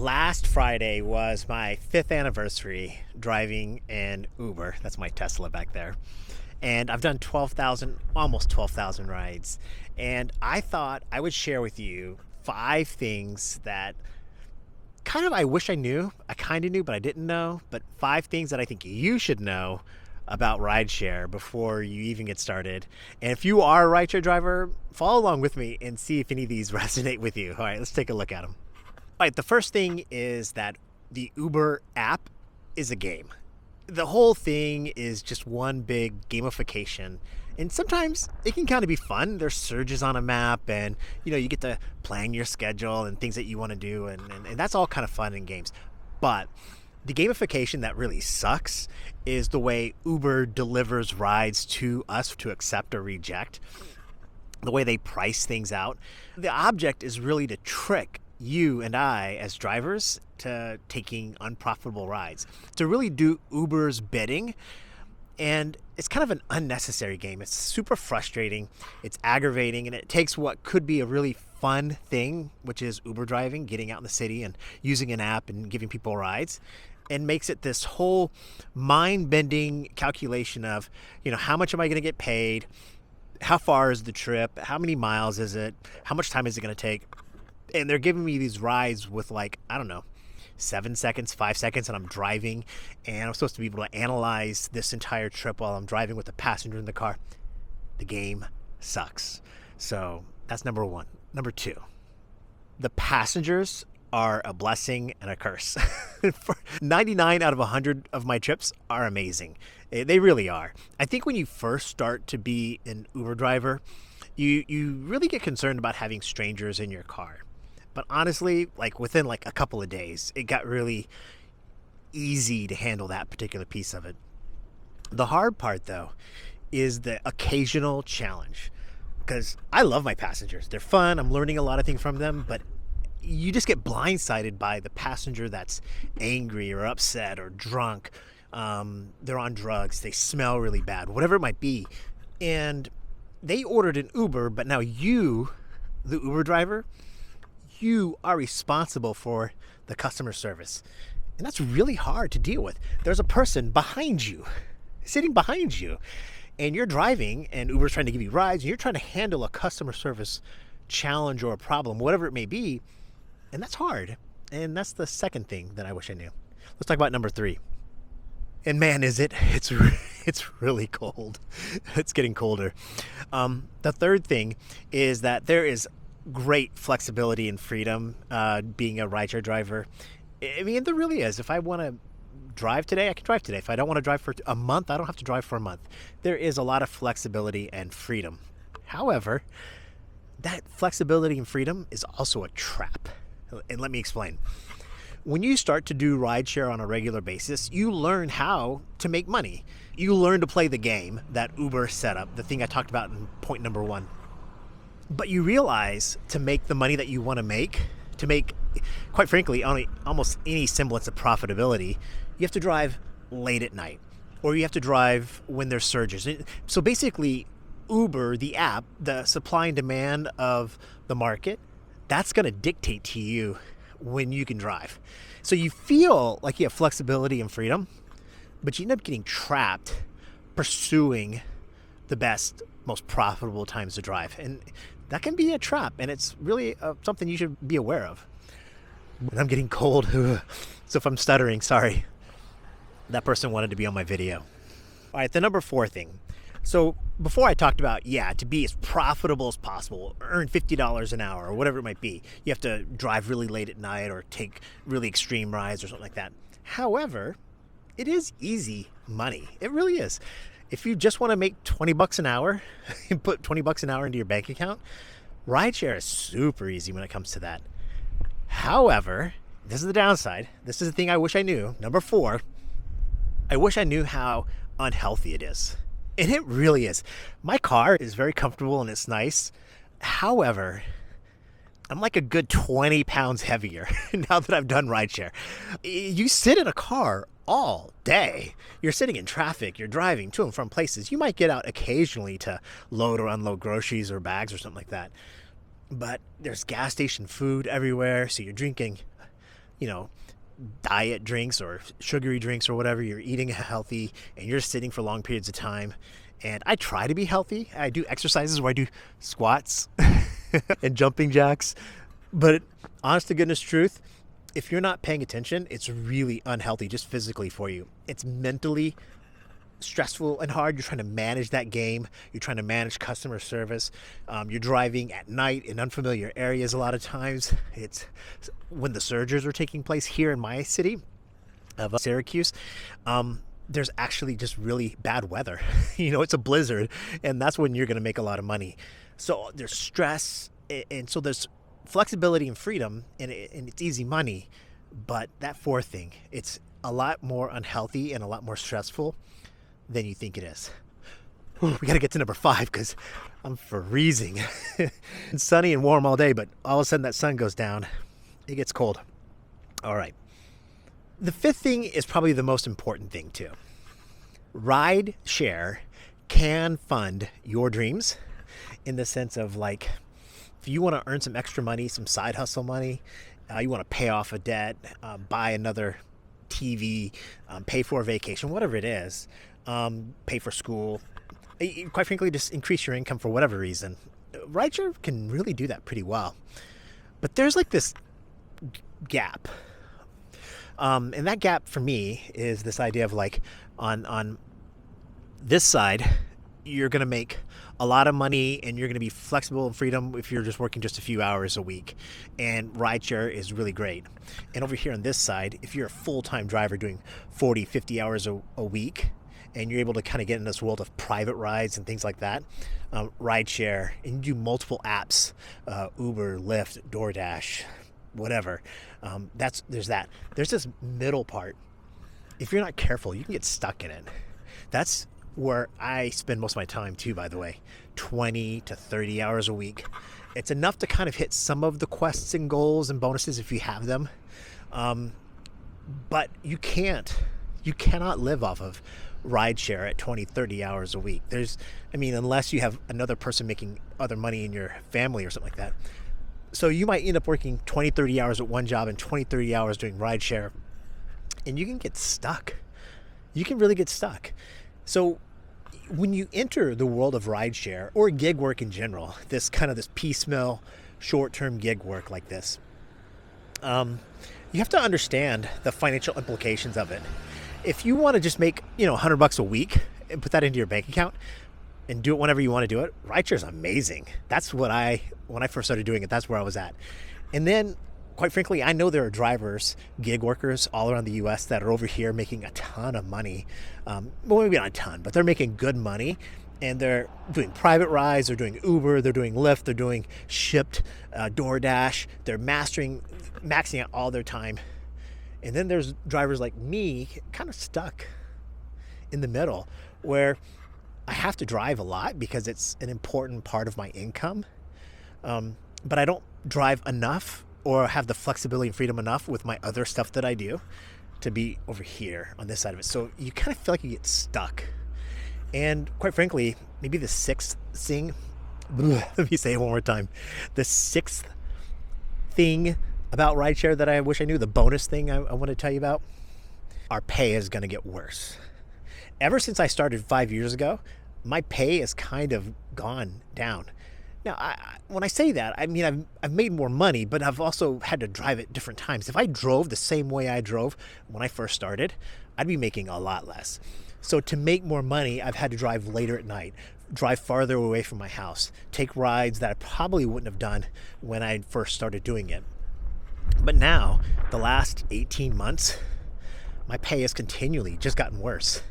Last Friday was my 5th anniversary driving an Uber. That's my Tesla back there. And I've done 12,000, almost 12,000 rides. And I thought I would share with you 5 things that kind of I wish I knew. I kind of knew, but I didn't know. But 5 things that I think you should know about rideshare before you even get started. And if you are a rideshare driver, follow along with me and see if any of these resonate with you. All right, let's take a look at them. All right, the first thing is that the Uber app is a game. The whole thing is just one big gamification. And sometimes it can kind of be fun. There's surges on a map and you get to plan your schedule and things that you want to do. And that's all kind of fun in games. But the gamification that really sucks is the way Uber delivers rides to us to accept or reject, the way they price things out. The object is really to trick you and I as drivers to taking unprofitable rides, to really do Uber's bidding. And it's kind of an unnecessary game. It's super frustrating, it's aggravating, and it takes what could be a really fun thing, which is Uber driving, getting out in the city and using an app and giving people rides, and makes it this whole mind-bending calculation of, how much am I going to get paid? How far is the trip? How many miles is it? How much time is it going to take? And they're giving me these rides with 7 seconds, 5 seconds, and I'm driving, and I'm supposed to be able to analyze this entire trip while I'm driving with a passenger in the car. The game sucks. So that's number 1. Number 2, the passengers are a blessing and a curse. 99 out of 100 of my trips are amazing. They really are. I think when you first start to be an Uber driver, you really get concerned about having strangers in your car. But honestly, within a couple of days, it got really easy to handle that particular piece of it. The hard part, though, is the occasional challenge. Because I love my passengers. They're fun. I'm learning a lot of things from them. But you just get blindsided by the passenger that's angry or upset or drunk. They're on drugs. They smell really bad, whatever it might be. And they ordered an Uber, but now you, the Uber driver, you are responsible for the customer service. And that's really hard to deal with. There's a person behind you, sitting behind you, and you're driving and Uber's trying to give you rides and you're trying to handle a customer service challenge or a problem, whatever it may be. And that's hard. And that's the second thing that I wish I knew. Let's talk about number 3. And man, is it, it's really cold. It's getting colder. The third thing is that there is great flexibility and freedom being a rideshare driver. I mean, there really is. If I want to drive today, I can drive today. If I don't want to drive for a month, I don't have to drive for a month. There is a lot of flexibility and freedom. However, that flexibility and freedom is also a trap. And let me explain. When you start to do rideshare on a regular basis, you learn how to make money. You learn to play the game that Uber set up, the thing I talked about in point number 1. But you realize to make the money that you want to make, quite frankly, almost any semblance of profitability, you have to drive late at night, or you have to drive when there's surges. So basically, Uber, the app, the supply and demand of the market, that's going to dictate to you when you can drive. So you feel like you have flexibility and freedom, but you end up getting trapped pursuing the best, most profitable times to drive. And that can be a trap, and it's really something you should be aware of. And I'm getting cold, so if I'm stuttering, sorry. That person wanted to be on my video. All right, the number 4 thing. So before I talked about, to be as profitable as possible, earn $50 an hour or whatever it might be, you have to drive really late at night or take really extreme rides or something like that. However, it is easy money. It really is. If you just want to make $20 an hour and put $20 an hour into your bank account, rideshare is super easy when it comes to that. However, this is the downside. This is the thing I wish I knew. Number 4, I wish I knew how unhealthy it is. And it really is. My car is very comfortable and it's nice. However, I'm like a good 20 pounds heavier now that I've done rideshare. You sit in a car all day. You're sitting in traffic, you're driving to and from places. You might get out occasionally to load or unload groceries or bags or something like that. But there's gas station food everywhere, so you're drinking you know, diet drinks or sugary drinks or whatever. You're eating healthy and you're sitting for long periods of time. And I try to be healthy. I do exercises where I do squats and jumping jacks. But honest to goodness truth, if you're not paying attention, it's really unhealthy just physically for you. It's mentally stressful and hard. You're trying to manage that game. You're trying to manage customer service. You're driving at night in unfamiliar areas a lot of times. It's when the surges are taking place here in my city of Syracuse. There's actually just really bad weather. It's a blizzard, and that's when you're going to make a lot of money. So there's stress, and so there's flexibility and freedom, and it's easy money. But that fourth thing, it's a lot more unhealthy and a lot more stressful than you think it is. We got to get to number 5 because I'm freezing. It's sunny and warm all day, but all of a sudden that sun goes down. It gets cold. All right. The 5th thing is probably the most important thing too. Rideshare can fund your dreams in the sense of, like, if you want to earn some extra money, some side hustle money, you want to pay off a debt, buy another TV, pay for a vacation, whatever it is, pay for school, quite frankly, just increase your income for whatever reason. Rideshare can really do that pretty well. But there's like this gap. And that gap for me is this idea of, like, on this side, you're going to make a lot of money and you're going to be flexible and freedom if you're just working just a few hours a week. And rideshare is really great. And over here on this side, if you're a full-time driver doing 40, 50 hours a week, and you're able to kind of get in this world of private rides and things like that, rideshare, and you do multiple apps, Uber, Lyft, DoorDash, whatever. There's that. There's this middle part. If you're not careful, you can get stuck in it. That's where I spend most of my time too, by the way, 20 to 30 hours a week. It's enough to kind of hit some of the quests and goals and bonuses if you have them. But you cannot live off of rideshare at 20, 30 hours a week. Unless you have another person making other money in your family or something like that. So you might end up working 20, 30 hours at one job and 20, 30 hours doing rideshare, and you can get stuck. You can really get stuck. So when you enter the world of rideshare or gig work in general, this piecemeal, short-term gig work like this, you have to understand the financial implications of it. If you want to just make, $100 a week and put that into your bank account and do it whenever you want to do it, rideshare is amazing. That's when I first started doing it, that's where I was at. And then, quite frankly, I know there are drivers, gig workers all around the U.S. that are over here making a ton of money. Well, maybe not a ton, but they're making good money. And they're doing private rides, they're doing Uber, they're doing Lyft, they're doing Shipt, DoorDash. They're maxing out all their time. And then there's drivers like me, kind of stuck in the middle, where I have to drive a lot because it's an important part of my income. But I don't drive enough or have the flexibility and freedom enough with my other stuff that I do to be over here on this side of it. So you kind of feel like you get stuck. And quite frankly, maybe the 6th thing, let me say it one more time. The 6th thing about rideshare that I wish I knew, the bonus thing I want to tell you about, our pay is going to get worse. Ever since I started 5 years ago, my pay has kind of gone down. Now, when I say that, I mean I've made more money, but I've also had to drive at different times. If I drove the same way I drove when I first started, I'd be making a lot less. So to make more money, I've had to drive later at night, drive farther away from my house, take rides that I probably wouldn't have done when I first started doing it. But now, the last 18 months, my pay has continually just gotten worse.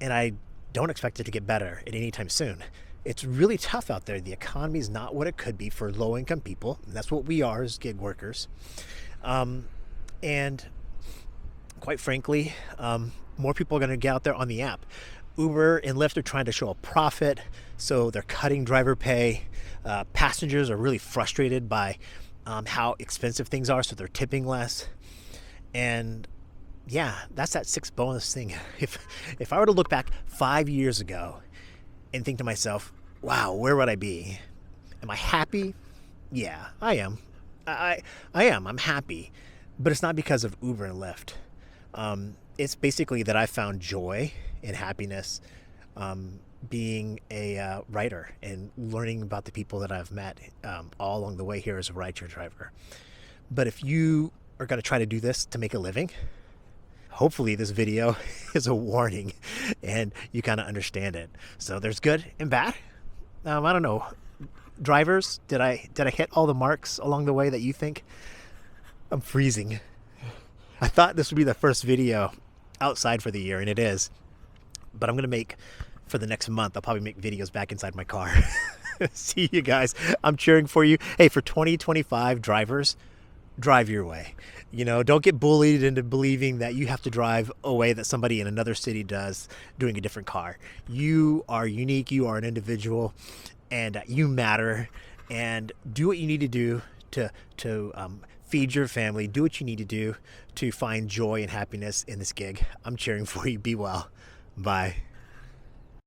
And I don't expect it to get better at any time soon. It's really tough out there. The economy is not what it could be for low-income people. And that's what we are as gig workers. And quite frankly, more people are going to get out there on the app. Uber and Lyft are trying to show a profit, so they're cutting driver pay. Passengers are really frustrated by how expensive things are, so they're tipping less. And yeah, that's that 6th bonus thing. If I were to look back 5 years ago and think to myself, wow, where would I be? Am I happy? Yeah, I am. I am. I'm happy. But it's not because of Uber and Lyft. It's basically that I found joy and happiness being a writer and learning about the people that I've met all along the way here as a rideshare driver. But if you are going to try to do this to make a living, hopefully this video is a warning and you kind of understand it. So there's good and bad. I don't know. Drivers, did I hit all the marks along the way that you think? I'm freezing. I thought this would be the first video outside for the year, and it is. But I'm going to make, for the next month, I'll probably make videos back inside my car. See you guys. I'm cheering for you. Hey, for 2025 drivers, drive your way. You know, don't get bullied into believing that you have to drive a way that somebody in another city does doing a different car. You are unique. You are an individual, and you matter. And do what you need to do to feed your family. Do what you need to do to find joy and happiness in this gig. I'm cheering for you. Be well. Bye.